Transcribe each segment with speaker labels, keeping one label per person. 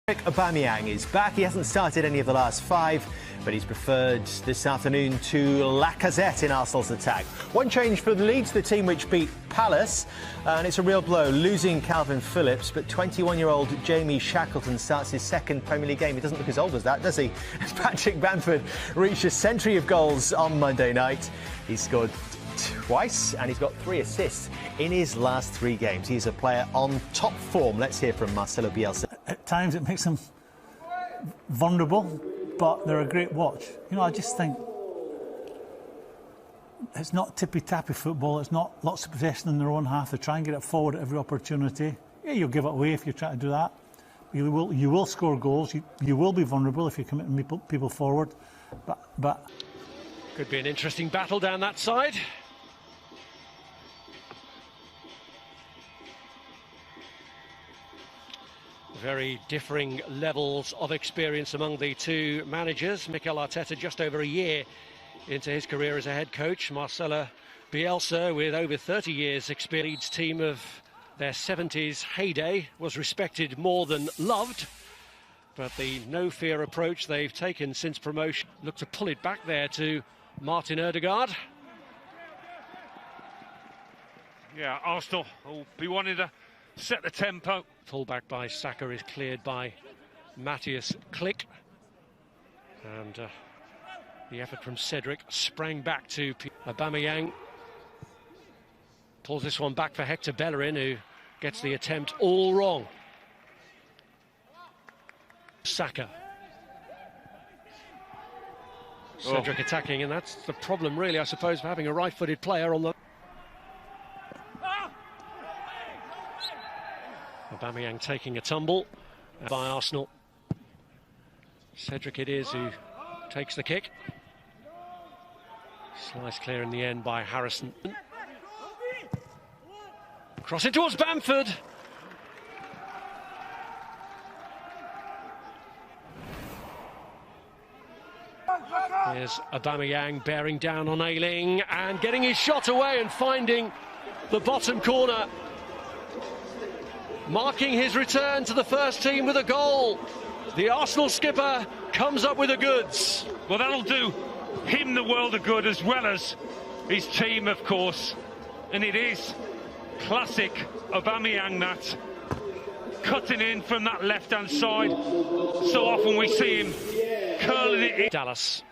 Speaker 1: Aubameyang is back. He hasn't started any of the last 5, but he's preferred this afternoon to Lacazette in Arsenal's attack. One change for the Leeds, the team which beat Palace, and it's a real blow, losing Calvin Phillips, but 21-year-old Jamie Shackleton starts his second Premier League game. He doesn't look as old as that, does he? Patrick Bamford reached a century of goals on Monday night. He scored twice and he's got 3 assists in his last 3 games. He's a player on top form. Let's hear from Marcelo Bielsa.
Speaker 2: At times it makes them vulnerable, but they're a great watch. You know, I just think it's not tippy-tappy football. It's not lots of possession in their own half. They try and get it forward at every opportunity. Yeah, you'll give it away if you try to do that. You will score goals. You will be vulnerable if you're committing people forward. But
Speaker 3: could be an interesting battle down that side. Very differing levels of experience among the two managers. Mikel Arteta just over a year into his career as a head coach. Marcelo Bielsa, with over 30 years experience, team of their 70s heyday, was respected more than loved. But the no-fear approach they've taken since promotion look to pull it back there to Martin Ødegaard.
Speaker 4: Yeah, Arsenal will be wanting to set the tempo.
Speaker 3: Fullback by Saka is cleared by Matthias Klick. And the effort from Cedric sprang back to Aubameyang. Pulls this one back for Hector Bellerin, who gets the attempt all wrong. Saka. Cedric attacking, and that's the problem, really, I suppose, for having a right-footed player on the... Aubameyang taking a tumble by Arsenal. Cedric it is who takes the kick. Slice clear in the end by Harrison. Cross it towards Bamford. Here's Aubameyang bearing down on Ayling and getting his shot away and finding the bottom corner. Marking his return to the first team with a goal. The Arsenal skipper comes up with the goods.
Speaker 4: Well, that'll do him the world of good, as well as his team, of course. And it is classic Aubameyang, that cutting in from that left-hand side. So often we see him curling it in.
Speaker 3: Dallas.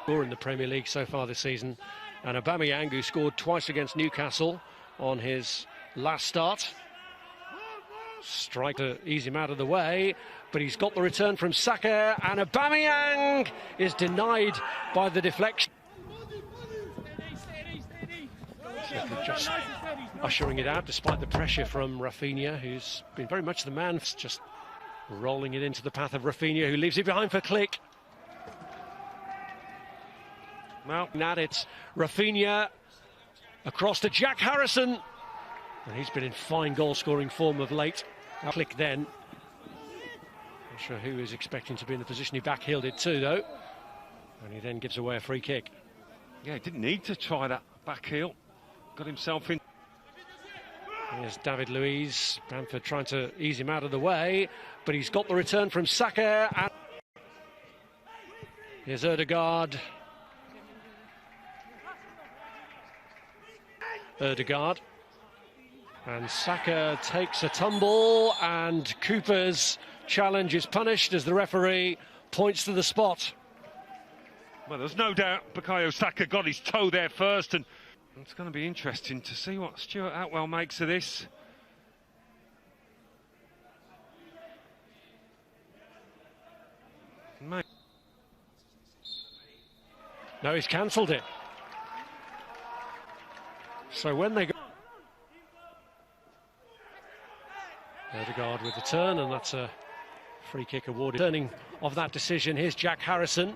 Speaker 3: In the Premier League so far this season. And Aubameyang, who scored twice against Newcastle on his last start. Strike to ease him out of the way, but he's got the return from Saka, and Aubameyang is denied by the deflection. Just ushering it out despite the pressure from Rafinha, who's been very much the man, just rolling it into the path of Rafinha, who leaves it behind for Klick. Well, now it's Rafinha across to Jack Harrison, and he's been in fine goal-scoring form of late. Klick then. Not sure who is expecting to be in the position he backheeled it to, though. And he then gives away a free kick.
Speaker 4: Yeah, he didn't need to try that backheel. Got himself in.
Speaker 3: Here's David Luiz. Bamford trying to ease him out of the way, but he's got the return from Saka. And here's Ødegaard. Ødegaard, and Saka takes a tumble, and Cooper's challenge is punished as the referee points to the spot.
Speaker 4: Well, there's no doubt Bukayo Saka got his toe there first, and it's going to be interesting to see what Stuart Atwell makes of this.
Speaker 3: No, he's cancelled it. So when they go... Ødegaard with the turn, and that's a free kick awarded. Turning of that decision, here's Jack Harrison.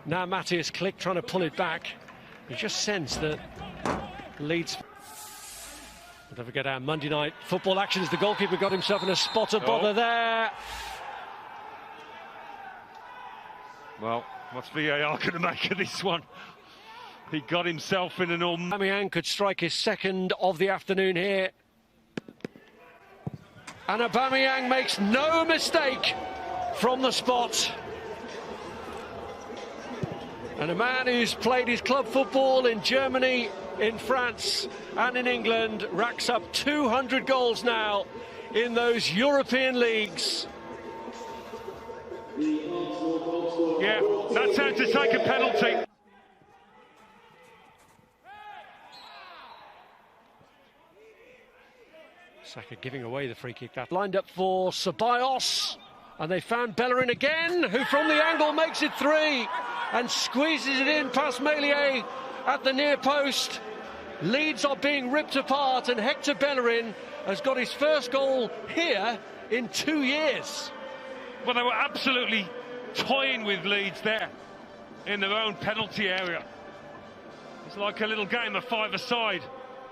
Speaker 3: Now Matthias Klick trying to pull it back. You just sense that Leeds... Don't forget our Monday night football action as the goalkeeper got himself in a spot of bother there.
Speaker 4: Well, what's VAR going to make of this one? He got himself in an
Speaker 3: Aubameyang could strike his second of the afternoon here. And Aubameyang makes no mistake from the spot. And a man who's played his club football in Germany, in France and in England racks up 200 goals now in those European leagues.
Speaker 4: Yeah, that's how to take a penalty.
Speaker 3: Saka giving away the free kick. That lined up for Ceballos, and they found Bellerin again, who from the angle makes it 3 and squeezes it in past Meslier at the near post. Leeds are being ripped apart, and Hector Bellerin has got his first goal here in 2 years.
Speaker 4: Well, they were absolutely toying with Leeds there in their own penalty area. It's like a little game of five-a-side.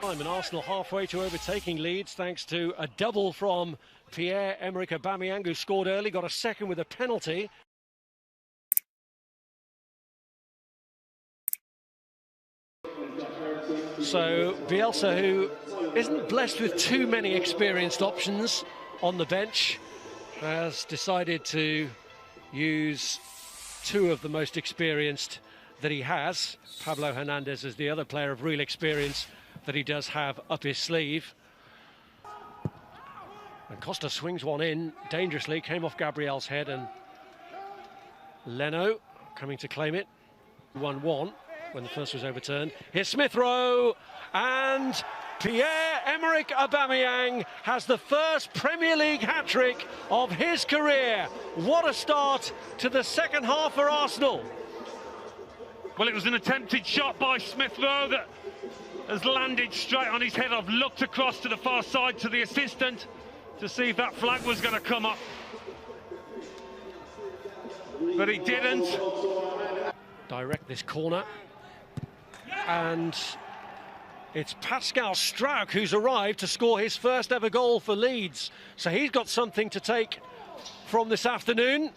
Speaker 3: And Arsenal halfway to overtaking Leeds thanks to a double from Pierre-Emerick Aubameyang, who scored early, got a second with a penalty. So Bielsa, who isn't blessed with too many experienced options on the bench, has decided to use 2 of the most experienced that he has. Pablo Hernandez is the other player of real experience that he does have up his sleeve. And Costa swings one in dangerously, came off Gabriel's head, and Leno coming to claim it. 1-1 when the first was overturned. Here's Smith Rowe, and Pierre-Emerick Aubameyang has the first Premier League hat-trick of his career. What a start to the second half for Arsenal.
Speaker 4: Well, it was an attempted shot by Smith Rowe that has landed straight on his head. I've looked across to the far side to the assistant to see if that flag was going to come up, but he didn't.
Speaker 3: Direct this corner, and it's Pascal Struijk who's arrived to score his first ever goal for Leeds. So he's got something to take from this afternoon.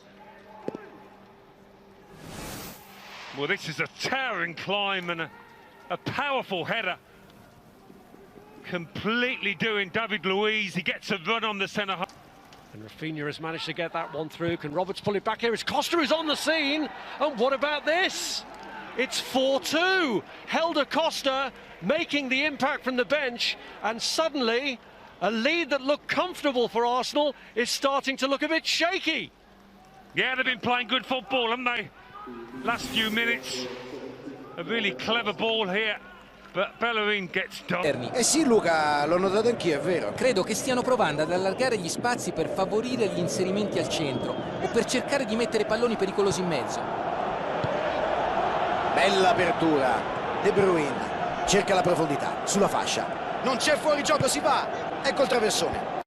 Speaker 4: Well, this is a towering climb and a powerful header. Completely doing David Luiz. He gets a run on the centre half.
Speaker 3: And Rafinha has managed to get that one through. Can Roberts pull it back here? As Costa is on the scene. And what about this? It's 4-2. Helder Costa making the impact from the bench. And suddenly, a lead that looked comfortable for Arsenal is starting to look a bit shaky.
Speaker 4: Yeah, they've been playing good football, haven't they? Last few minutes. A really clever ball here, but Bellerin gets done.
Speaker 5: Eh sì Luca, l'ho notato anch'io, è vero. Credo che stiano provando ad allargare gli spazi per favorire gli inserimenti al centro o per cercare di mettere palloni pericolosi in mezzo. Bella apertura. De Bruyne cerca la profondità sulla fascia. Non c'è fuorigioco, si va. Ecco il traversone.